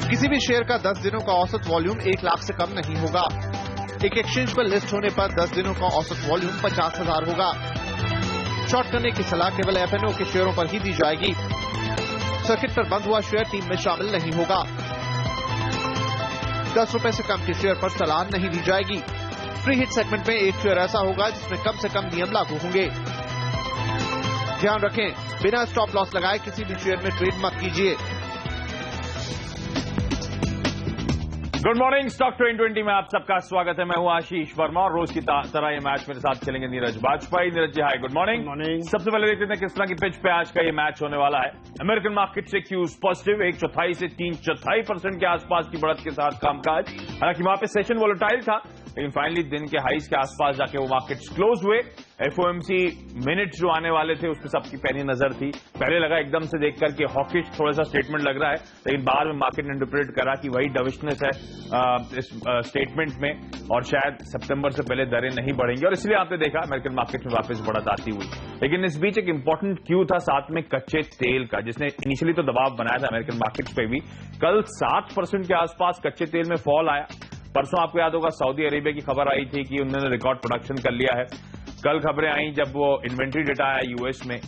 किसी भी शेयर का 10 दिनों का औसत वॉल्यूम 1 लाख से कम नहीं होगा। एक एक्सचेंज पर लिस्ट होने पर 10 दिनों का औसत वॉल्यूम 50,000 होगा। शॉर्ट करने की सलाह केवल एफएनओ के शेयरों पर ही दी जाएगी। सर्किट पर बंद हुआ शेयर टीम में शामिल नहीं होगा। 10 रुपए से कम के शेयर पर सलाह नहीं दी जाएगी। फ्री हिट सेगमेंट में एक शेयर ऐसा होगा जिसमें कम से कम नियम लागू होंगे। ध्यान रखें, बिना स्टॉप लॉस लगाए किसी भी शेयर में ट्रेड मत कीजिए। गुड मॉर्निंग, स्टॉक ट्रेड 20 में आप सबका स्वागत है। मैं हूं आशीष वर्मा और रोज की तरह ये मैच मेरे साथ खेलेंगे नीरज बाजपेयी। नीरज जी हाय, गुड मॉर्निंग। सबसे पहले देखते हैं किस तरह की पिच पे आज का ये मैच होने वाला है। अमेरिकन मार्केट से क्यूज पॉजिटिव 1/4 से 3/4% के आसपास की बढ़त के साथ कामकाज। हालांकि वहां पे सेशन वोलेटाइल था, लेकिन फाइनली दिन के हाईज के आसपास जाके वो मार्केट्स क्लोज हुए। एफओएमसी मिनट्स जो आने वाले थे उस पर सबकी पैनी नजर थी। पहले लगा एकदम से देख करके हॉकिश थोड़ा सा स्टेटमेंट लग रहा है, लेकिन बाद में मार्केट ने इंटरप्रेट करा कि वही डविशनेस है इस स्टेटमेंट में और शायद सितंबर से पहले दरें नहीं बढ़ेंगी और इसलिए आपने देखा अमेरिकन मार्केट में वापस बढ़त आती हुई। लेकिन इस बीच एक इंपॉर्टेंट क्यू था साथ में कच्चे तेल का, जिसने इनिशियली तो दबाव बनाया था अमेरिकन मार्केट्स पे भी। कल 7% के आसपास कच्चे तेल में फॉल आया। परसों आपको याद होगा सऊदी अरेबिया की खबर आई थी कि उन्होंने रिकॉर्ड प्रोडक्शन कर लिया है। कल खबरें आई जब वो इन्वेंट्री डेटा आया यूएस में,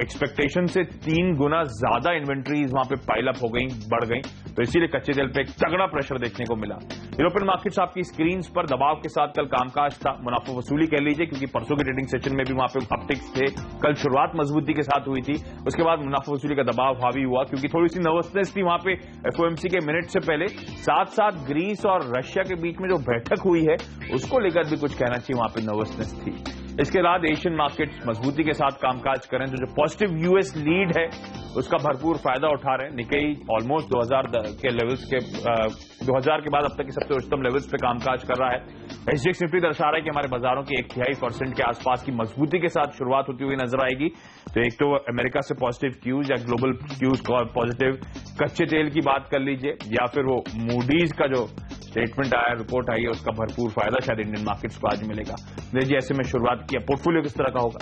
एक्सपेक्टेशन से 3 गुना ज्यादा इन्वेंट्रीज वहां पे पाइल अप हो गई, बढ़ गई, तो इसीलिए कच्चे तेल पे एक तगड़ा प्रेशर देखने को मिला। यूरोपियन मार्केट्स आपकी स्क्रीन पर दबाव के साथ कल कामकाज था, मुनाफा वसूली कह लीजिए, क्योंकि परसों के ट्रेडिंग सेशन में भी वहां पे अपटिक्स थे। कल शुरुआत मजबूती के साथ हुई थी, उसके बाद मुनाफा वसूली का दबाव हावी हुआ क्योंकि थोड़ी सी नर्वसनेस थी वहां पे एफओएमसी के मिनट से पहले। साथ साथ ग्रीस और रशिया के बीच में जो बैठक हुई है उसको लेकर भी कुछ कहना चाहिए, वहां पे नर्वसनेस थी। इसके बाद एशियन मार्केट्स मजबूती के साथ कामकाज करें तो जो पॉजिटिव यूएस लीड है उसका भरपूर फायदा उठा रहे हैं। निकेई ऑलमोस्ट 2000 के लेवल्स के 2000 के बाद अब तक की सबसे उच्चतम लेवल्स पे कामकाज कर रहा है। एसजीएक्स निफ्टी दर्शा रहा है कि हमारे बाजारों की 1/3% के आसपास की मजबूती के साथ शुरुआत होती हुई नजर आएगी। तो एक तो अमेरिका से पॉजिटिव क्यूज या ग्लोबल क्यूज पॉजिटिव, कच्चे तेल की बात कर लीजिए, या फिर वो मूडीज का जो स्टेटमेंट आया, रिपोर्ट आई है, उसका भरपूर फायदा शायद इंडियन मार्केट्स को आज मिलेगा। जी ऐसे में शुरुआत किया, पोर्टफोलियो किस तरह का होगा?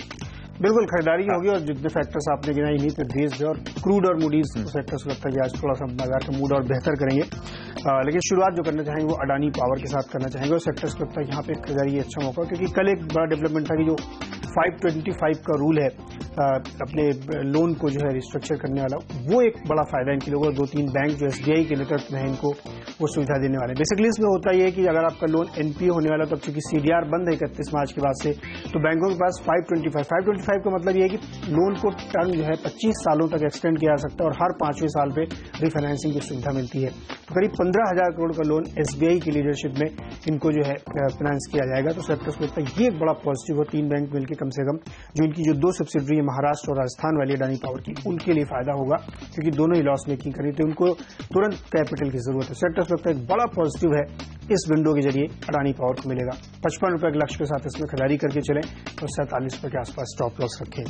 बिल्कुल खरीदारी होगी और जितने फैक्टर्स आपने गिनाए इन्हीं पे बेस्ड है और क्रूड और मूडीज फैक्टर्स को लगता है कि आज थोड़ा सा बाजार का मूड और बेहतर करेंगे। लेकिन शुरुआत जो करना चाहेंगे वो अडानी पावर के साथ करना चाहेंगे और सेक्टर्स को लगता है यहाँ पे खरीदारी अच्छा मौका, क्योंकि कल एक बड़ा डेवलपमेंट था कि जो 525 का रूल है अपने लोन को जो है रिस्ट्रक्चर करने वाला, वो एक बड़ा फायदा इनके लोगों। 2-3 बैंक जो एसबीआई के नेतृत्व में है इनको वो सुविधा देने वाले। बेसिकली इसमें होता ये है कि अगर आपका लोन एनपीए होने वाला, तो अब चूंकि सीडीआर बंद है 31 मार्च के बाद से, तो बैंकों के पास 525 का मतलब ये है कि लोन को टर्म जो है 25 सालों तक एक्सटेंड किया जा सकता है और हर 5वें साल पे रिफाइनेंसिंग की सुविधा मिलती है। तो करीब 15,000 करोड़ का लोन एसबीआई की लीडरशिप में इनको जो है फाइनेंस किया जाएगा। तो सेक्टर्स को लगता है ये एक बड़ा पॉजिटिव है। 3 बैंक मिलकर कम से कम जो इनकी जो 2 सब्सिडरी है महाराष्ट्र और राजस्थान वाली अडानी पावर की, उनके लिए फायदा होगा, क्योंकि दोनों ही लॉस मेकिंग करी थी, उनको तुरंत कैपिटल की जरूरत है। सेक्टर्स लगता है एक बड़ा पॉजिटिव है इस विंडो के जरिए अडानी पावर को मिलेगा। 55 रुपए के लक्ष्य के साथ इसमें खरीदारी करके चलें और 47 रुपए के आसपास स्टॉप लॉस रखें।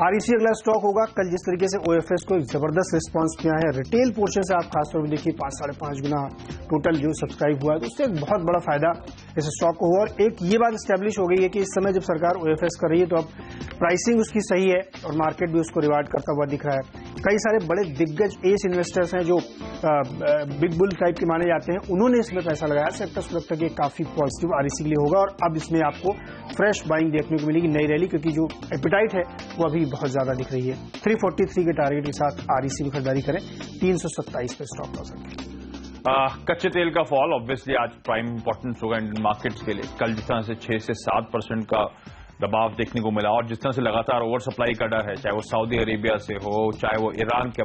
आरईसी अगला स्टॉक होगा। कल जिस तरीके से ओएफएस को एक जबरदस्त रिस्पांस किया है, रिटेल पोर्शन से आप खासतौर पर देखिए 5-5.5 गुना टोटल जो सब्सक्राइब हुआ है, तो उससे एक बहुत बड़ा फायदा इस स्टॉक को हुआ। और एक ये बात स्टैब्लिश हो गई है कि इस समय जब सरकार ओएफएस कर रही है तो अब प्राइसिंग उसकी सही है और मार्केट भी उसको रिवार्ड करता हुआ दिख रहा है। कई सारे बड़े दिग्गज एस इन्वेस्टर्स हैं जो बिग बुल टाइप के माने जाते हैं, उन्होंने इसमें पैसा लगाया। सेक्टर्स को लगता है कि काफी पॉजिटिव आरईसी के लिए होगा और अब इसमें आपको फ्रेश बाइंग देखने को मिलेगी, नई रैली, क्योंकि जो एपिटाइट है वो अभी बहुत ज्यादा दिख रही है। 343 के टारगेट के साथ आरईसी की खरीदारी करें। 327 पे स्टॉप लॉस रखें। कच्चे तेल का फॉल ऑब्वियसली आज प्राइम इंपॉर्टेंस होगा इंडियन मार्केट्स के लिए। कल जिस तरह से 6 से 7% का दबाव देखने को मिला और जिस तरह से लगातार ओवर सप्लाई का डर है, चाहे वो सऊदी अरेबिया से हो, चाहे वो ईरान के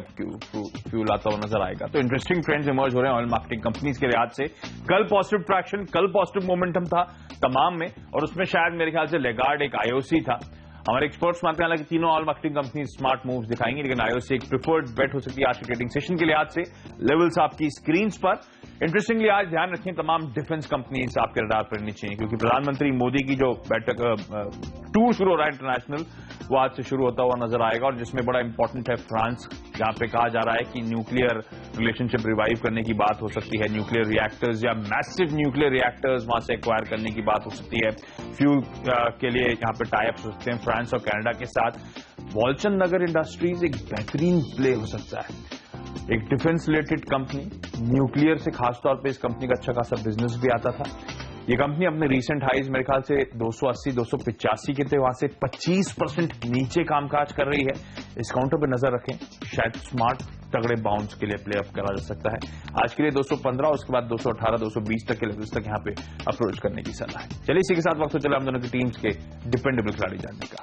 फ्यूल आता हुआ नजर आएगा, तो इंटरेस्टिंग ट्रेंड्स इमर्ज हो रहे हैं ऑयल मार्केटिंग कंपनीज के लिहाज से। कल पॉजिटिव ट्रैक्शन, कल पॉजिटिव मोमेंटम था तमाम में, और उसमें शायद मेरे ख्याल से लेगार्ड एक आईओसी था। हमारे एक्सपर्ट्स मानते हैं हालांकि तीनों oil marketing company smart moves दिखाएंगी, लेकिन आईओसी एक प्रिफर्ड बेट हो सकती है आज के ट्रेडिंग सेशन के लिहाज से। लेवल्स आपकी स्क्रीन पर। इंटरेस्टिंगली आज ध्यान रखें तमाम डिफेंस कंपनीज आपके रडार पर रहनी चाहिए, क्योंकि प्रधानमंत्री मोदी की जो बैठक टूर शुरू हो रहा है इंटरनेशनल, वो आज से शुरू होता हुआ नजर आएगा, और जिसमें बड़ा इंपॉर्टेंट है फ्रांस, जहां पे कहा जा रहा है कि न्यूक्लियर रिलेशनशिप रिवाइव करने की बात हो सकती है। न्यूक्लियर रिएक्टर्स या मैसिव न्यूक्लियर रिएक्टर्स वहां से एक्वायर करने की बात हो सकती है। फ्यूल के लिए यहां पे टाई अप हो सकते हैं फ्रांस और कनाडा के साथ। वॉल्चन नगर इंडस्ट्रीज एक बेहतरीन प्ले हो सकता है। एक डिफेंस रिलेटेड कंपनी, न्यूक्लियर से खासतौर पे इस कंपनी का अच्छा खासा बिजनेस भी आता था। ये कंपनी अपने रीसेंट हाईज मेरे ख्याल से 280-285 के थे, वहां से 25% नीचे कामकाज कर रही है। इस काउंटर पे नजर रखें, शायद स्मार्ट तगड़े बाउंस के लिए प्ले अप करा जा सकता है। आज के लिए 215, उसके बाद 218-220 तक के लेवल्स तक यहाँ पे अप्रोच करने की सलाह है। चलिए इसी के साथ वक्त चले हम दोनों की टीम्स के डिपेंडेबल खिलाड़ी जानने का।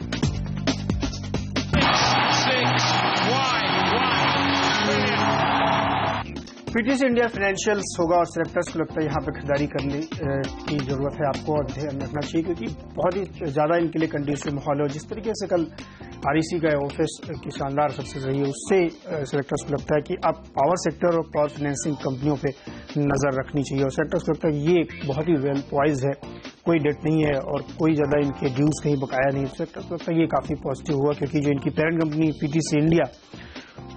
पीटीसी इंडिया फाइनेंशियल्स होगा और सेलेक्टर्स को लगता है यहाँ पे खरीदारी करने की जरूरत है, आपको ध्यान रखना चाहिए क्योंकि बहुत ही ज्यादा इनके लिए कंडीसिव माहौल है। और जिस तरीके से कल आरईसी का ऑफिस की शानदार सक्सेस रही है, उससे सेलेक्टर्स को लगता है कि अब पावर सेक्टर और पावर फाइनेंसिंग कंपनियों पे नजर रखनी चाहिए। और सेलेक्टर्स को लगता है ये बहुत ही वेल पॉइज्ड है, कोई डेट नहीं है और कोई ज्यादा इनके ड्यूज कहीं बकाया नहीं। सेलेक्टर्स को लगता है ये काफी पॉजिटिव हुआ क्योंकि जो इनकी पेरेंट कंपनी पीटीसी इंडिया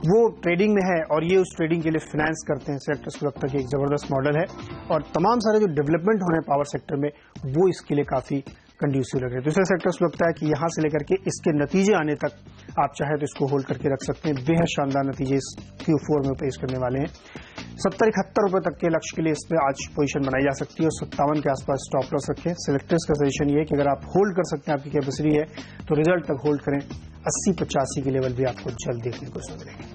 वो ट्रेडिंग में है और ये उस ट्रेडिंग के लिए फाइनेंस करते हैं। सेक्टर्स को लगता है कि एक जबरदस्त मॉडल है और तमाम सारे जो डेवलपमेंट हो रहे हैं पावर सेक्टर में वो इसके लिए काफी कंड्यूसिव लग रहे हैं। दूसरे सेक्टर्स को लगता है कि यहां से लेकर के इसके नतीजे आने तक आप चाहे तो इसको होल्ड करके रख सकते हैं। बेहद शानदार नतीजे इस Q4 में पेश करने वाले हैं। 70-71 रुपए तक के लक्ष्य के लिए इसमें आज पोजीशन बनाई जा सकती है और 57 के आसपास स्टॉप लॉस रखें। सेलेक्टर्स का सजेशन ये है कि अगर आप होल्ड कर सकते हैं, आपकी कैपेसिटी है तो रिजल्ट तक होल्ड करें। 80-85 के लेवल भी आपको जल्द देखने को मिलेंगे।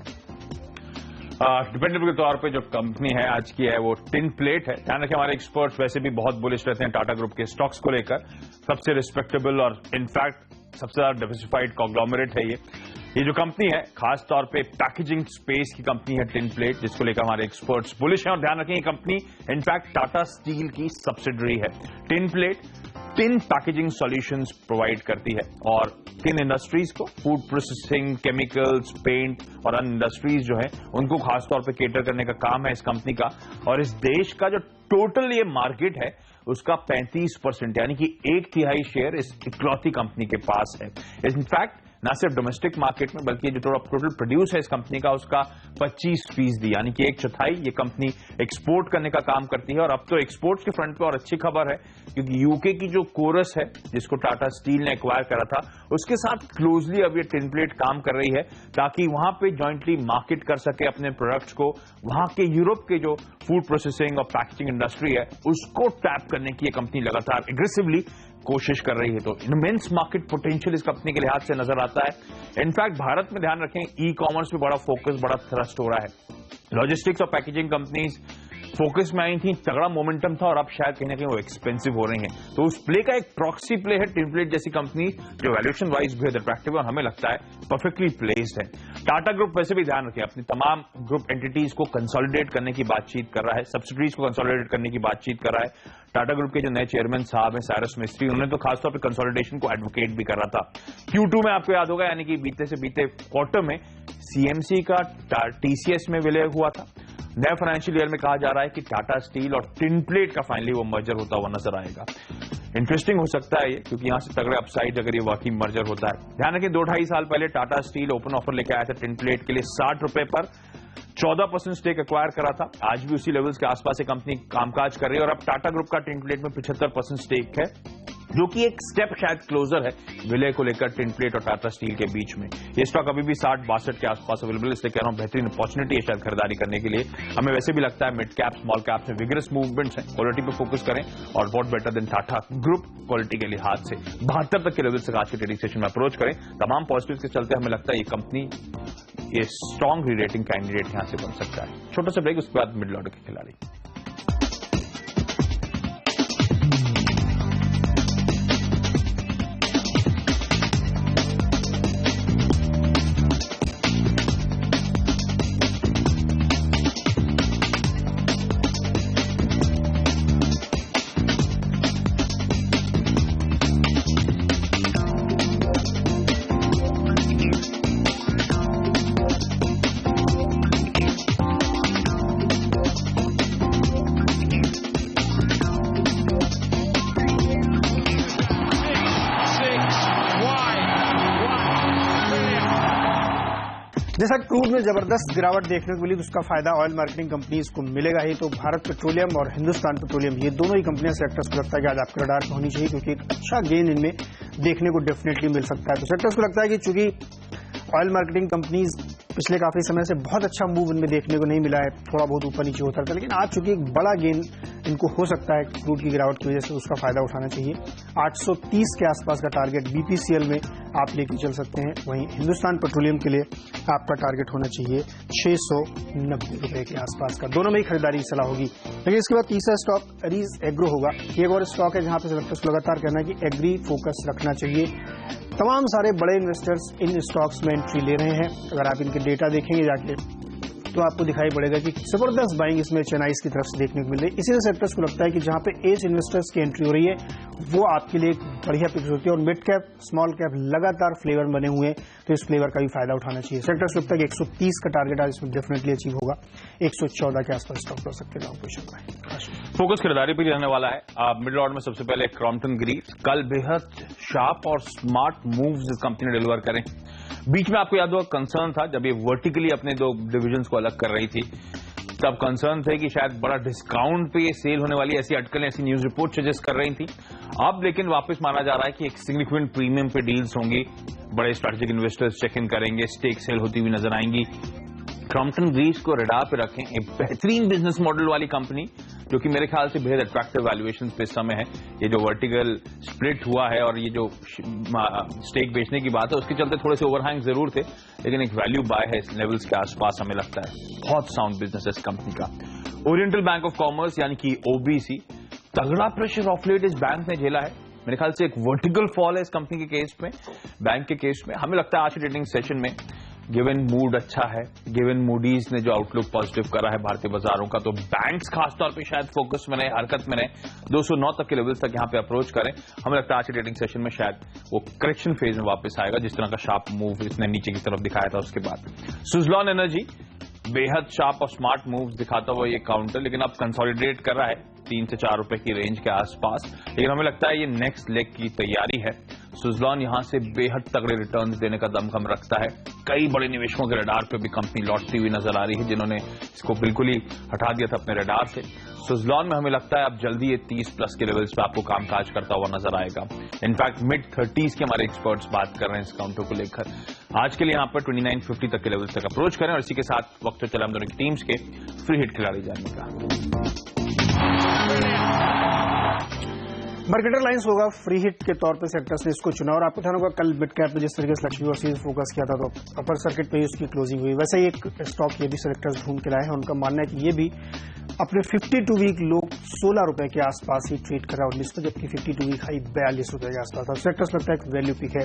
डिपेंडेबल के तौर पे जो कंपनी है आज की है वो टिन प्लेट है। ध्यान रखें, हमारे एक्सपर्ट्स वैसे भी बहुत बुलिश रहते हैं टाटा ग्रुप के स्टॉक्स को लेकर। सबसे रिस्पेक्टेबल और इनफैक्ट सबसे ज्यादा डाइवर्सिफाइड कॉन्ग्लोमरेट है ये जो कंपनी है खास तौर पे पैकेजिंग स्पेस की कंपनी है टिन प्लेट, जिसको लेकर हमारे एक्सपर्ट्स बुलिश हैं। और ध्यान रखें, ये कंपनी इनफैक्ट टाटा स्टील की सब्सिडरी है। Tin plate tin packaging solutions provide करती है और टिन इंडस्ट्रीज को फूड प्रोसेसिंग, केमिकल्स, पेंट और अन्य इंडस्ट्रीज जो है उनको खासतौर पे केटर करने का काम है इस कंपनी का। और इस देश का जो टोटल ये मार्केट है उसका 35% यानी कि 1/3 शेयर इस इकलौती कंपनी के पास है। इनफैक्ट न सिर्फ डोमेस्टिक मार्केट में बल्कि जो टोटल प्रोड्यूस है इस कंपनी का उसका 25% यानी कि 1/4 ये कंपनी एक्सपोर्ट करने का काम करती है। और अब तो एक्सपोर्ट्स के फ्रंट पे और अच्छी खबर है क्योंकि यूके की जो कोरस है जिसको टाटा स्टील ने एक्वायर करा था उसके साथ क्लोजली अब ये टिन प्लेट काम कर रही है ताकि वहां पे जॉइंटली मार्केट कर सके अपने प्रोडक्ट्स को। वहां के यूरोप के जो फूड प्रोसेसिंग और पैकेजिंग इंडस्ट्री है उसको टैप करने की ये कंपनी लगातार एग्रेसिवली कोशिश कर रही है। तो इमेंस मार्केट पोटेंशियल इस कंपनी के लिहाज से नजर आता है। इनफैक्ट भारत में ध्यान रखें, ई कॉमर्स पे बड़ा फोकस, बड़ा थ्रस्ट हो रहा है। लॉजिस्टिक्स और पैकेजिंग कंपनीज फोकस में आई थी, तगड़ा मोमेंटम था और अब शायद कहीं ना कहीं वो एक्सपेंसिव हो रही हैं। तो उस प्ले का एक प्रॉक्सी प्ले है टिन प्लेट जैसी कंपनी जो वैल्यूएशन वाइज भी अट्रैक्टिव है और हमें लगता है परफेक्टली प्लेस्ड है। टाटा ग्रुप वैसे भी ध्यान रखें, अपनी तमाम ग्रुप एंटिटीज को कंसोलिडेट करने की बातचीत कर रहा है, सब्सिडीज को कंसोलिडेट करने की बातचीत कर रहा है। टाटा ग्रुप के जो नए चेयरमैन साहब हैं साइरस मिस्त्री, उन्होंने तो खासतौर पर कंसोलिडेशन को एडवोकेट भी कर रहा था। Q2 में आपको याद होगा यानी कि बीते क्वार्टर में सीएमसी का टीसीएस में विलय हुआ था। नए फाइनेंशियल ईयर में कहा जा रहा है कि टाटा स्टील और टिन प्लेट का फाइनली वो मर्जर होता हुआ नजर आएगा। इंटरेस्टिंग हो सकता है ये क्योंकि यहां से तगड़े अपसाइड अगर ये वाकई मर्जर होता है। ध्यान रखें, 2-2.5 साल पहले टाटा स्टील ओपन ऑफर लेकर आया था टिन प्लेट के लिए 60 रुपए पर 14% स्टेक एक्वायर करा था। आज भी उसी लेवल्स के आसपास ये कंपनी कामकाज कर रही है और अब टाटा ग्रुप का टिन प्लेट में 75% स्टेक है जो कि एक स्टेप शायद क्लोजर है विलय को लेकर टिन प्लेट और टाटा स्टील के बीच में। ये स्टॉक अभी भी 60-62 के आसपास अवेलेबल, इसलिए कह रहा हूं बेहतरीन अपॉर्चुनिटी है शायद खरीदारी करने के लिए। हमें वैसे भी लगता है मिड कैप स्मॉल कैप में विगरस मूवमेंट्स हैं, क्वालिटी पे फोकस करें और what better than Tata group quality के लिहाज से 72 तक के लेवल से आज के ट्रेडिंग सेशन में अप्रोच करें। तमाम पॉजिटिव के चलते हमें लगता है ये कंपनी ये स्ट्रॉन्ग री-रेटिंग कैंडिडेट यहां से बन सकता है। छोटा सा ब्रेक, उसके बाद मिडिल ऑर्डर के खिलाड़ी। जैसा क्रूड में जबरदस्त गिरावट देखने को मिली तो उसका फायदा ऑयल मार्केटिंग कंपनीज को मिलेगा ही। तो भारत पेट्रोलियम और हिंदुस्तान पेट्रोलियम ये दोनों ही कंपनियां सेक्टर्स को लगता है कि आज आपके रडार पर होनी चाहिए क्योंकि एक अच्छा गेन इनमें देखने को डेफिनेटली मिल सकता है। तो सेक्टर्स को लगता है कि चूंकि ऑयल मार्केटिंग कंपनीज पिछले काफी समय से बहुत अच्छा मूव इनमें देखने को नहीं मिला है, थोड़ा बहुत ऊपर नीचे होता था, लेकिन आज चूंकि एक बड़ा गेन इनको हो सकता है क्रूड की गिरावट की वजह से, उसका फायदा उठाना चाहिए। 830 के आसपास का टारगेट बीपीसीएल में आप लेके चल सकते हैं। वहीं हिंदुस्तान पेट्रोलियम के लिए आपका टारगेट होना चाहिए 690 रुपए के आसपास का। दोनों में ही खरीदारी की सलाह होगी। लेकिन इसके बाद तीसरा स्टॉक एरीज एग्रो होगा। एक और स्टॉक है जहां पे सेलेक्टर्स को लगातार कहना है कि एग्री फोकस रखना चाहिए। तमाम सारे बड़े इन्वेस्टर्स इन स्टॉक्स में एंट्री ले रहे हैं। अगर आप इनके डेटा देखेंगे जाके तो आपको दिखाई पड़ेगा कि जबरदस्त बाइंग इसमें चेन्नईज की तरफ से देखने को मिल रही है। इसी सेक्टर्स को लगता है कि जहां पे एज इन्वेस्टर्स की एंट्री हो रही है वो आपके लिए एक बढ़िया पिक्चर होती है। और मिड कैप स्मॉल कैप लगातार फ्लेवर बने हुए हैं, तो इस फ्लेवर का भी फायदा उठाना चाहिए। सेक्टर्स को लगता है कि 130 का टारगेट आज इसमें डेफिनेटली अचीव होगा। 114 के आसपास स्टॉक लॉस सकते हैं पोजिशन में। फोकस खरीदारी पर रहने वाला है। मिडिल ऑर्डर में सबसे पहले क्रॉम्पटन ग्रीव्स, कल बेहद शार्प और स्मार्ट मूव्स इस कंपनी ने डिलीवर करें। बीच में आपको याद होगा कंसर्न था जब ये वर्टिकली अपने दो डिविजन्स को अलग कर रही थी, तब कंसर्न थे कि शायद बड़ा डिस्काउंट पे ये सेल होने वाली, ऐसी अटकलें, ऐसी न्यूज रिपोर्ट सजेस्ट कर रही थी। अब लेकिन वापस माना जा रहा है कि एक सिग्निफिकेंट प्रीमियम पे डील्स होंगी, बड़े स्ट्रेटेजिक इन्वेस्टर्स चेक इन करेंगे, स्टेक सेल होती हुई नजर आएंगी। क्रॉम्पटन ग्रीव्स को रडार पे रखें, एक बेहतरीन बिजनेस मॉडल वाली कंपनी जो कि मेरे ख्याल से बेहद अट्रैक्टिव वैल्यूएशन पे इस समय है। ये जो वर्टिकल स्प्लिट हुआ है और ये जो स्टेक बेचने की बात है, उसके चलते थोड़े से ओवरहैंग जरूर थे, लेकिन एक वैल्यू बाय है इस लेवल्स के आसपास हमें लगता है। बहुत साउंड बिजनेस है इस कंपनी का। ओरिएंटल बैंक ऑफ कॉमर्स यानी कि ओबीसी, तगड़ा प्रेशर ऑफ लेट इस बैंक ने झेला है। मेरे ख्याल से एक वर्टिकल फॉल है इस कंपनी के केस में, बैंक के केस में। हमें लगता है आज के ट्रेडिंग सेशन में गिवन मूड अच्छा है, गिवन मूडीज ने जो आउटलुक पॉजिटिव करा है भारतीय बाजारों का, तो बैंक्स खासतौर पे शायद फोकस में रहे, हरकत में रहे, 209 तक के लेवल्स तक यहां पे अप्रोच करें। हमें लगता है आज के ट्रेडिंग सेशन में शायद वो करेक्शन फेज में वापस आएगा, जिस तरह का शार्प मूव इसने नीचे की तरफ दिखाया था उसके बाद। सुजलॉन एनर्जी बेहद शार्प और स्मार्ट मूव्स दिखाता हुआ ये काउंटर, लेकिन अब कंसोलिडेट कर रहा है 3 से 4 रुपए की रेंज के आसपास, लेकिन हमें लगता है ये नेक्स्ट लेग की तैयारी है। सुजलॉन यहां से बेहद तगड़े रिटर्न्स देने का दमखम रखता है। कई बड़े निवेशकों के रडार पे भी कंपनी लौटती हुई नजर आ रही है, जिन्होंने इसको बिल्कुल ही हटा दिया था अपने रडार से। सुजलॉन में हमें लगता है अब जल्दी ये 30 प्लस के लेवल्स पे आपको कामकाज करता हुआ नजर आएगा। इनफैक्ट मिड 30s के हमारे एक्सपर्ट्स बात कर रहे हैं इस काउंटर को लेकर। आज के लिए यहां पर 2950 तक के लेवल्स तक अप्रोच करें, और इसी के साथ वक्त चला हम दोनों टीम्स के फ्री हिट खिलाड़ी जानने का। मार्केटर लाइंस होगा फ्री हिट के तौर पे सेक्टर्स ने इसको चुना, और आपको ध्यान होगा कल मिड कैप में जिस तरीके से लक्ष्मी वर्सेस फोकस किया था तो अपर सर्किट पे ही उसकी क्लोजिंग हुई। वैसे ही एक स्टॉक ये भी सेलेक्टर्स ढूंढ के लाए हैं। उनका मानना है कि ये भी अपने 52 वीक लो 16 रुपए के आसपास ही ट्रेड कर रहा है 19 तक, जबकि 52 वीक हाई 42 रुपए के आसपास था। सेलेक्टर्स लगता है कि वैल्यू पिक है।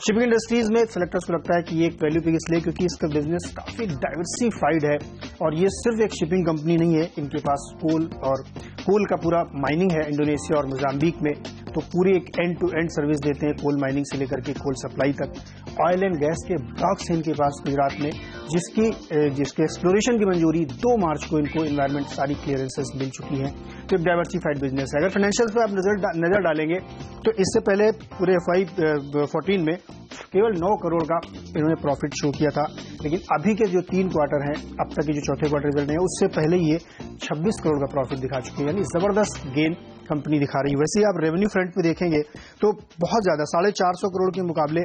शिपिंग इंडस्ट्रीज में सेलेक्टर्स को लगता है कि ये एक वैल्यू पिक इसलिए क्योंकि इसका बिजनेस काफी डाइवर्सिफाइड है, और ये सिर्फ एक शिपिंग कंपनी नहीं है। इनके पास कोल का पूरा माइनिंग है इंडोनेशिया और मोजाम्बिक में, तो पूरी एक एंड टू एंड सर्विस देते हैं, कोल माइनिंग से लेकर के कोल सप्लाई तक। ऑयल एंड गैस के ब्लॉक्स हैं इनके पास गुजरात में, जिसके एक्सप्लोरेशन की मंजूरी 2 मार्च को इनको एनवायरमेंट सारी क्लियरेंसेस मिल चुकी हैं। तो एक डाइवर्सिफाइड बिजनेस है। अगर फाइनेंशियल्स पे आप नजर डालेंगे तो इससे पहले पूरे FY14 में केवल 9 करोड़ का इन्होंने प्रॉफिट शो किया था, लेकिन अभी के जो 3 क्वार्टर हैं, अब तक के जो चौथे क्वार्टर रिजल्ट हैं, उससे पहले ये 26 करोड़ का प्रॉफिट दिखा चुके हैं, यानी जबरदस्त गेन कंपनी दिखा रही है। वैसे ही आप रेवेन्यू फ्रंट पे देखेंगे तो बहुत ज्यादा 450 करोड़ के मुकाबले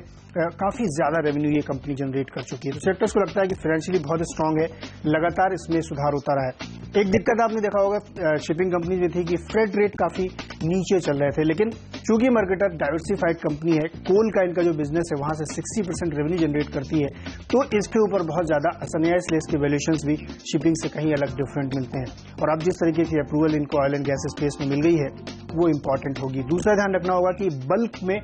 काफी ज्यादा रेवेन्यू ये कंपनी जनरेट कर चुकी है। तो सेक्टर्स को लगता है कि फाइनेंशियली बहुत स्ट्रांग है, लगातार इसमें सुधार होता रहा है। एक दिक्कत आपने देखा होगा शिपिंग कंपनी में थी कि फ्रेट रेट काफी नीचे चल रहे थे, लेकिन चूंकि मार्केटर डाइवर्सिफाइड कंपनी है, कोल का इनका जो बिजनेस है वहां से 60% रेवेन्यू जनरेट करती है, तो इसके ऊपर बहुत ज्यादा असर नहीं है, इसलिए इसके वैल्यूएशंस भी शिपिंग से कहीं अलग डिफरेंट मिलते हैं। और अब जिस तरीके की अप्रूवल इनको ऑयल एंड गैस स्पेस में मिल गई है वो इंपॉर्टेंट होगी। दूसरा ध्यान रखना होगा कि बल्क में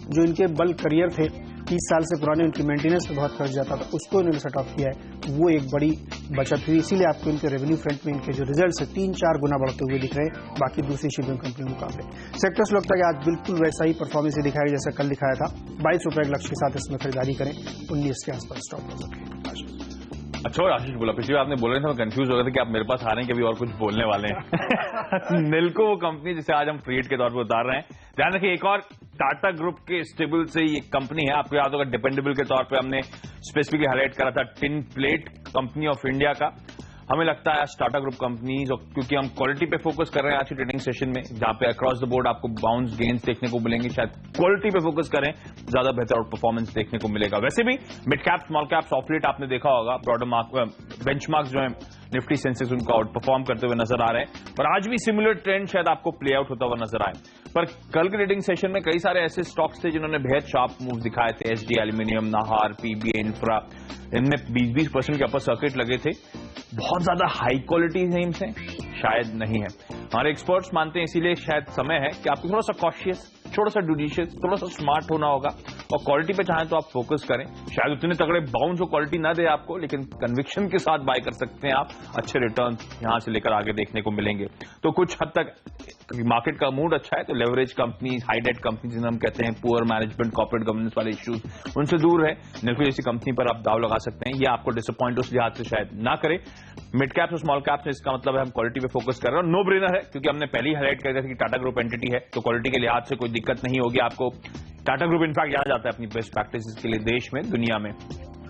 जो इनके बल्क करियर थे 30 साल से पुराने, उनकी मेंटेनेंस पे बहुत खर्च जाता था, उसको इन्होंने सेट ऑफ किया है, वो एक बड़ी बचत हुई। इसीलिए आपको इनके रेवेन्यू फ्रंट में इनके जो रिजल्ट्स है 3-4 गुना बढ़ते हुए दिख रहे हैं बाकी दूसरी शिपिंग कंपनियों के मुकाबले। सेक्टर्स लगता है कि आज बिल्कुल वैसा ही परफॉर्मेंस ही दिखाया जैसा कल दिखाया था। 22 रुपए के लक्ष्य के साथ इसमें खरीदारी करें, 19 के आसपास स्टॉप हो सके। अच्छा, और आशीष बोला पिछली बार आपने बोल रहे थे, मैं कंफ्यूज हो गया था कि आप मेरे पास आ रहे हैं कि अभी और कुछ बोलने वाले हैं। नेल्को वो कंपनी जिसे आज हम फ्री हिट के तौर पर उतार रहे हैं। ध्यान रखिए, एक और टाटा ग्रुप के स्टेबल से ये कंपनी है। आपको याद होगा डिपेंडेबल के तौर पे हमने स्पेसिफिकली हाईलाइट करा था tin plate company of India का। हमें लगता है आज टाटा ग्रुप कंपनीज, और क्योंकि हम क्वालिटी पे फोकस कर रहे हैं आज की ट्रेडिंग सेशन में, जहां पे अक्रॉस द बोर्ड आपको बाउंस गेन्स देखने को मिलेंगे, शायद क्वालिटी पे फोकस करें ज्यादा बेहतर आउट परफॉर्मेंस देखने को मिलेगा। वैसे भी mid cap small caps of late आपने देखा होगा, ब्रॉडर बेंचमार्क्स जो है निफ्टी सेंसेक्स उनको आउट परफॉर्म करते हुए नजर आ रहे हैं, पर आज भी सिमिलर ट्रेंड शायद आपको प्ले आउट होता हुआ नजर आए। पर कल के ट्रेडिंग सेशन में कई सारे ऐसे स्टॉक्स थे जिन्होंने बेहद शार्प मूव दिखाए थे। एसडी एल्यूमिनियम, नाहार, पीबीए इंफ्रा, इनमें 20% के अपर सर्किट लगे थे। बहुत ज्यादा हाई क्वालिटी नेम्स हैं शायद नहीं है, हमारे एक्सपर्ट्स मानते हैं, इसीलिए शायद समय है कि आपको थोड़ा सा कॉशियस, थोड़ा सा जुडिशियस, थोड़ा सा स्मार्ट होना होगा, और क्वालिटी पे चाहें तो आप फोकस करें। शायद उतने तगड़े बाउंस और क्वालिटी ना दे आपको, लेकिन कन्विक्शन के साथ बाय कर सकते हैं आप, अच्छे रिटर्न यहां से लेकर आगे देखने को मिलेंगे। तो कुछ हद तक मार्केट का मूड अच्छा है तो leverage companies, high debt companies जिन्हें हम कहते हैं, पुअर मैनेजमेंट, कॉर्पोरेट गवर्नेंस वाले इश्यूज, उनसे दूर है। नेल्को जैसी कंपनी पर आप दाव लगा सकते हैं, ये आपको डिसअपॉइंट उस लिहाज से शायद ना करे। मिड कैप्स और स्मॉल कैप्स में इसका मतलब है हम क्वालिटी पे फोकस कर रहे हैं, और नो ब्रेनर है क्योंकि हमने पहले ही हाईलाइट कर दिया था कि टाटा ग्रुप एंटिटी है, तो क्वालिटी के लिहाज से कोई दिक्कत नहीं होगी आपको। टाटा ग्रुप इनफैक्ट जाना जाता है अपनी बेस्ट प्रैक्टिसेस के लिए देश में, दुनिया में।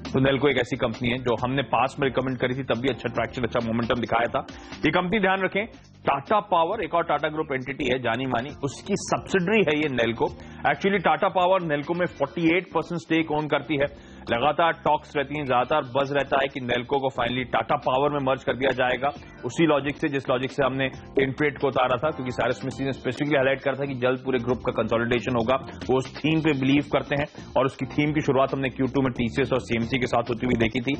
तो नेल्को एक ऐसी कंपनी है जो हमने पास में रिकमेंड करी थी, तब भी अच्छा ट्रैक्शन, अच्छा मोमेंटम दिखाया था। ये कंपनी ध्यान रखें, टाटा पावर एक और टाटा ग्रुप एंटिटी है जानी मानी, उसकी सब्सिडरी है ये नेल्को। एक्चुअली टाटा पावर नेल्को में 48% स्टेक ओन करती है। लगातार टॉक्स रहती हैं, ज्यादातर बज रहता है कि नेल्को को फाइनली टाटा पावर में मर्ज कर दिया जाएगा, उसी लॉजिक से जिस लॉजिक से हमने टेनप्रेट को उतारा था, क्योंकि साइरस मिस्त्री ने स्पेसिफिकली हाईलाइट करा था कि जल्द पूरे ग्रुप का कंसोलिडेशन होगा। वो उस थीम पे बिलीव करते हैं, और उसकी थीम की शुरुआत हमने Q2 में टीसीएस और सीएमसी के साथ होती हुई देखी थी।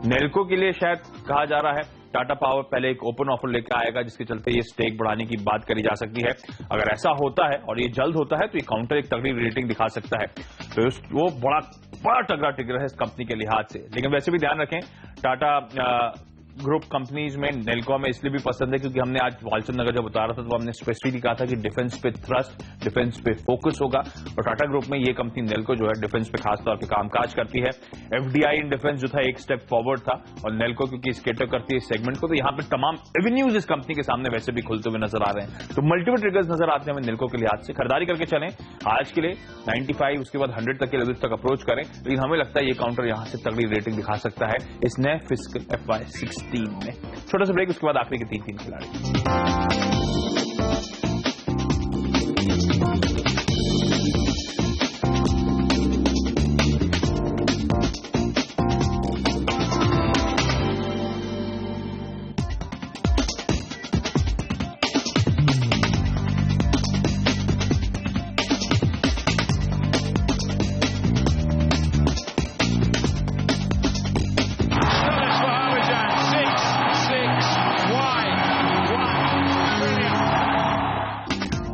नेल्को के लिए शायद कहा जा रहा है टाटा पावर पहले एक ओपन ऑफर लेकर आएगा, जिसके चलते ये स्टेक बढ़ाने की बात करी जा सकती है। अगर ऐसा होता है और ये जल्द होता है तो ये काउंटर एक तगड़ी रेटिंग दिखा सकता है, तो वो बड़ा तगड़ा टिगर है इस कंपनी के लिहाज से। लेकिन वैसे भी ध्यान रखें, टाटा ग्रुप कंपनीज में नेल्को में इसलिए भी पसंद है क्योंकि हमने आज वालचंद नगर जब उतारा था तो हमने स्पेसिफिकली कहा था कि डिफेंस पे थ्रस्ट, डिफेंस पे फोकस होगा, और टाटा ग्रुप में ये कंपनी नेल्को जो है डिफेंस पे खासतौर पे कामकाज करती है। एफडीआई इन डिफेंस जो था एक स्टेप फॉरवर्ड था, और नेल्को क्योंकि स्केटर करती है इस सेगमेंट को, तो यहाँ पे तमाम एवेन्यूज इस कंपनी के सामने वैसे भी खुलते हुए नजर आ रहे हैं। तो मल्टीपल ट्रिगर्स नजर आते हैं हमें नेल्को के लिहाज से। खरीदारी करके चलें आज के लिए 95, उसके बाद 100 तक के लेवल तक अप्रोच करें, लेकिन हमें लगता है ये काउंटर यहां से तगड़ी रेटिंग दिखा सकता है इस नए फिस्कल FY16 में। छोटा सा ब्रेक, उसके बाद आखिरी के 3 खिलाड़ी।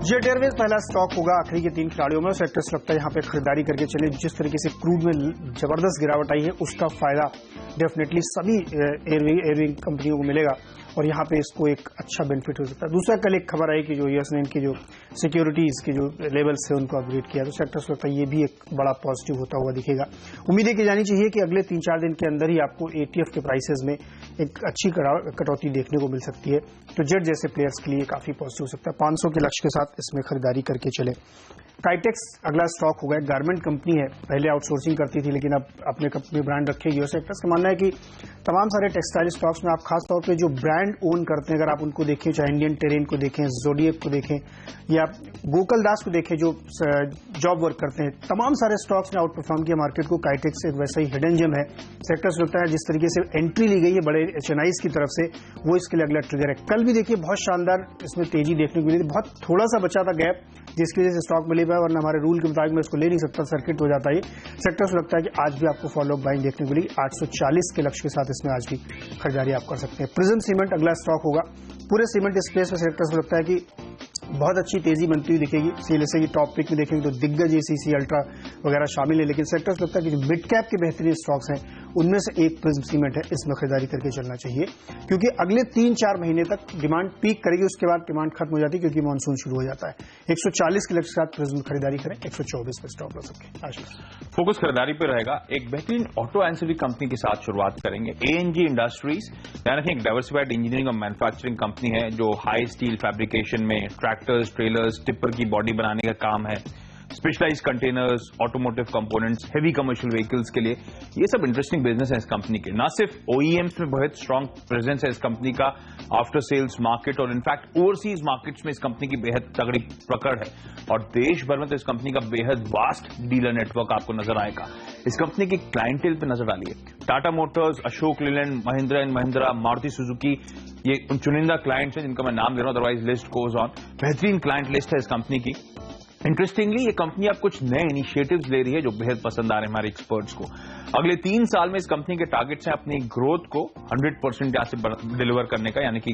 जेट एयरवेज पहला स्टॉक होगा आखिरी के 3 खिलाड़ियों में। सेक्टर्स लगता है यहाँ पे खरीदारी करके चले। जिस तरीके से क्रूड में जबरदस्त गिरावट आई है उसका फायदा डेफिनेटली सभी एयरविंग कंपनियों को मिलेगा, और यहाँ पे इसको एक अच्छा बेनिफिट हो सकता है। दूसरा, कल एक खबर आई कि जो यूएस ने इनकी जो सिक्योरिटीज के जो लेवल्स है उनको अपग्रेड किया, तो सेक्टर्स लगता है ये भी एक बड़ा पॉजिटिव होता हुआ दिखेगा। उम्मीदें की जानी चाहिए कि अगले 3-4 दिन के अंदर ही आपको ETF के प्राइसेस में एक अच्छी कटौती देखने को मिल सकती है, तो जेट जैसे प्लेयर्स के लिए काफी पॉजिटिव हो सकता है। 500 के लक्ष्य के साथ इसमें खरीदारी करके चले। काइटेक्स अगला स्टॉक होगा, एक गारमेंट कंपनी है, पहले आउटसोर्सिंग करती थी लेकिन अब अपने कंपनी ब्रांड रखेगी। और सेक्टर्स का मानना है कि तमाम सारे टेक्सटाइल स्टॉक्स में आप खासतौर पे जो ब्रांड ओन करते हैं, अगर आप उनको देखें, चाहे इंडियन टेरेन को देखें, जोडिएक को देखें, या गोकुल दास को देखें जो जॉब वर्क करते हैं, तमाम सारे स्टॉक्स ने आउट परफॉर्म किया मार्केट को। काइटेक्स एक वैसा ही हिडन जेम है। सेक्टर्स लगता है जिस तरीके से एंट्री ली गई है बड़े HNIs की तरफ से, वो इसके लिए अगला ट्रिगर है। कल भी देखिए बहुत शानदार इसमें तेजी देखने को मिली थी, बहुत थोड़ा सा बचा था गैप जिसकी वजह से स्टॉक मिले हुआ, वरना हमारे रूल के मुताबिक मैं इसको ले नहीं सकता, सर्किट हो जाता है। सेक्टर्स लगता है कि आज भी आपको फॉलोअप बाइंग देखने को मिलेगी। 840 के लक्ष्य के साथ इसमें आज भी खरीदारी आप कर सकते हैं। प्रिज्म सीमेंट अगला स्टॉक होगा। पूरे सीमेंट स्पेस में सेक्टर्स लगता है कि बहुत अच्छी तेजी बनती हुई दिखेगी। सीएलएसए की टॉप पिक में देखेंगे तो दिग्गज ACC अल्ट्रा वगैरह शामिल है, लेकिन सेक्टर्स लगता है कि जो मिड कैप के बेहतरीन स्टॉक्स हैं उनमें से एक प्रिज्म सीमेंट है, इसमें खरीदारी करके चलना चाहिए, क्योंकि अगले 3-4 महीने तक डिमांड पीक करेगी, उसके बाद डिमांड खत्म हो जाती है क्योंकि मानसून शुरू हो जाता है। 140 के लक्ष्य के साथ प्रिज्म खरीदारी करें, 124 पर स्टॉप रख सकते हैं। फोकस खरीदारी पे रहेगा। एक बेहतरीन ऑटो एंसिलरी कंपनी के साथ शुरुआत करेंगे, ANG इंडस्ट्रीज। ध्यान रखें, एक डाइवर्सिफाइड इंजीनियरिंग और मैन्युफैक्चरिंग कंपनी है जो हाई स्टील फैब्रिकेशन में ट्रैक्टर्स, ट्रेलर्स, टिप्पर की बॉडी बनाने का काम है। Specialised containers, automotive components, heavy commercial vehicles के लिए, ये सब इंटरेस्टिंग बिजनेस है इस कंपनी के। ना सिर्फ ओईएम्स में बहुत स्ट्रांग प्रेजेंस है इस कंपनी का, आफ्टर सेल्स मार्केट और इनफैक्ट ओवरसीज मार्केट्स में इस कंपनी की बेहद तगड़ी पकड़ है, और देश भर में तो इस कंपनी का बेहद वास्ट डीलर नेटवर्क आपको नजर आएगा। इस कंपनी की क्लाइंटेल पे नजर डालिए, Tata Motors, Ashok Leyland, Mahindra and Mahindra, Maruti Suzuki, ये उन चुनिंदा क्लाइंट्स हैं जिनका मैं नाम ले रहा हूं, अदरवाइज लिस्ट गोज ऑन। बेहतरीन क्लाइंट लिस्ट है इस कंपनी की। इंटरेस्टिंगली ये कंपनी अब कुछ नए इनिशिएटिव्स ले रही है जो बेहद पसंद आ रहे हैं हमारे एक्सपर्ट्स को। अगले 3 साल में इस कंपनी के टारगेट्स हैं अपनी ग्रोथ को 100% यहां से डिलीवर करने का, यानी कि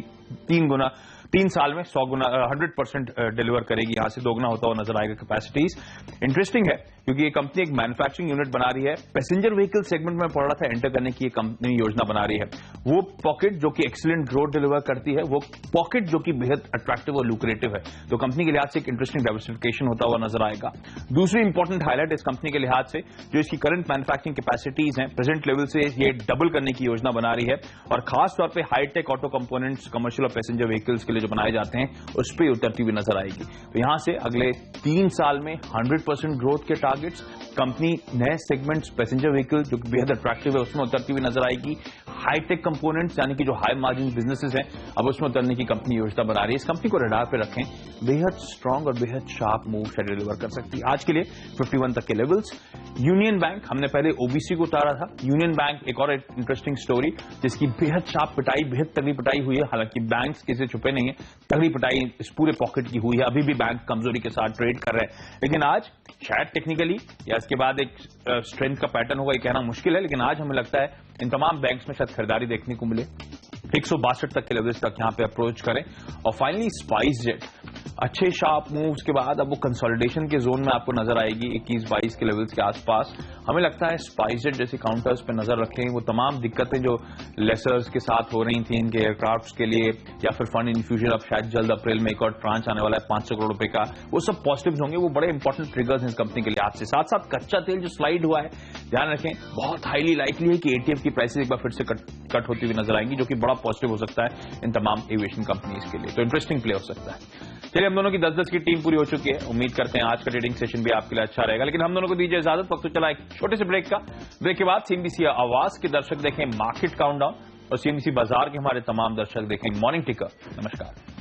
3 साल में 100 गुना 100% डिलीवर करेगी, यहां से दोगुना होता हुआ नजर आएगा कैपेसिटीज। इंटरेस्टिंग है क्योंकि ये कंपनी एक मैन्युफैक्चरिंग यूनिट बना रही है, पैसेंजर व्हीकल सेगमेंट में पड़ रहा था एंटर करने की ये कंपनी योजना बना रही है। वो पॉकेट जो कि एक्सीलेंट ग्रोथ डिलीवर करती है, वो पॉकेट जो कि बेहद अट्रैक्टिव और लुक्रेटिव है, तो कंपनी के लिहाज से एक इंटरेस्टिंग डाइवर्सिफिकेशन होता हुआ नजर आएगा। दूसरी इंपॉर्टेंट हाईलाइट इस कंपनी के लिहाज से जो इसकी करंट मैन्युफैक्चरिंग कैपेसिटीज हैं, प्रेजेंट लेवल से ये डबल करने की योजना बना रही है, और खासतौर पर हाईटेक ऑटो कंपोनेंट्स कमर्शियल और पैसेंजर व्हीकल्स के लिए जो बनाए जाते हैं उस पर उतरती हुई नजर आएगी। तो यहां से अगले 3 साल में 100% ग्रोथ के टारगेट्स, कंपनी नए सेगमेंट्स पैसेंजर व्हीकल जो कि बेहद अट्रैक्टिव है उसमें उतरती हुई नजर आएगी। हाईटेक कंपोनेंट्स यानी कि जो हाई मार्जिन बिजनेसेस हैं अब उसमें उतरने की कंपनी योजना बना रही है। इस कंपनी को रडार पे रखें, बेहद स्ट्रांग और बेहद शार्प मूव शायद डिलीवर कर सकती है। आज के लिए 51 तक के लेवल्स। यूनियन बैंक, हमने पहले ओबीसी को उतारा था, यूनियन बैंक एक और इंटरेस्टिंग स्टोरी जिसकी बेहद शार्प पिटाई, बेहद तगड़ी पिटाई हुई है। हालांकि बैंक्स किसी छुपे नहीं है, तगड़ी पिटाई इस पूरे पॉकेट की हुई है, अभी भी बैंक कमजोरी के साथ ट्रेड कर रहे हैं, लेकिन आज शायद टेक्निकली या इसके बाद एक स्ट्रेंथ का पैटर्न होगा, ये कहना मुश्किल है, लेकिन आज हमें लगता है इन तमाम बैंक्स में शायद खरीदारी देखने को मिले। 162 तक के लेवल्स तक यहां पे अप्रोच करें। और फाइनली स्पाइस जेट, अच्छे शार्प मूव्स के बाद अब वो कंसोलिडेशन के जोन में आपको नजर आएगी 21-22 के लेवल्स के आसपास। हमें लगता है स्पाइस जेट जैसे काउंटर्स पे नजर रखें, वो तमाम दिक्कतें जो लेसर्स के साथ हो रही थी इनके एयरक्राफ्ट के लिए, या फिर फंड इन्फ्यूजन अब शायद जल्द अप्रैल में एक और ट्रांच आने वाला है 500 करोड़ रुपए का, वो सब पॉजिटिव्स होंगे, वो बड़े इंपॉर्टेंट ट्रिगर्स हैं इस कंपनी के लिए। आज से साथ साथ कच्चा तेल जो स्लाइड हुआ है, ध्यान रखें, बहुत हाईली लाइकली है कि एटीएफ की प्राइसेस एक बार फिर से कट होती हुई नजर आएंगी, जो कि बड़ा पॉजिटिव हो सकता है इन तमाम एविएशन कंपनीज के लिए। तो इंटरेस्टिंग प्ले हो सकता है। चलिए, हम दोनों की 10-10 की टीम पूरी हो चुकी है, उम्मीद करते हैं आज का ट्रेडिंग सेशन भी आपके लिए अच्छा रहेगा, लेकिन हम दोनों को दीजिए इजाजत। वक्त तो चला एक छोटे से ब्रेक का। ब्रेक के बाद सीएनबीसी आवाज के दर्शक देखें मार्केट काउंटडाउन, और सीएनबीसी बाजार के हमारे तमाम दर्शक देखें मॉर्निंग टिकर। नमस्कार।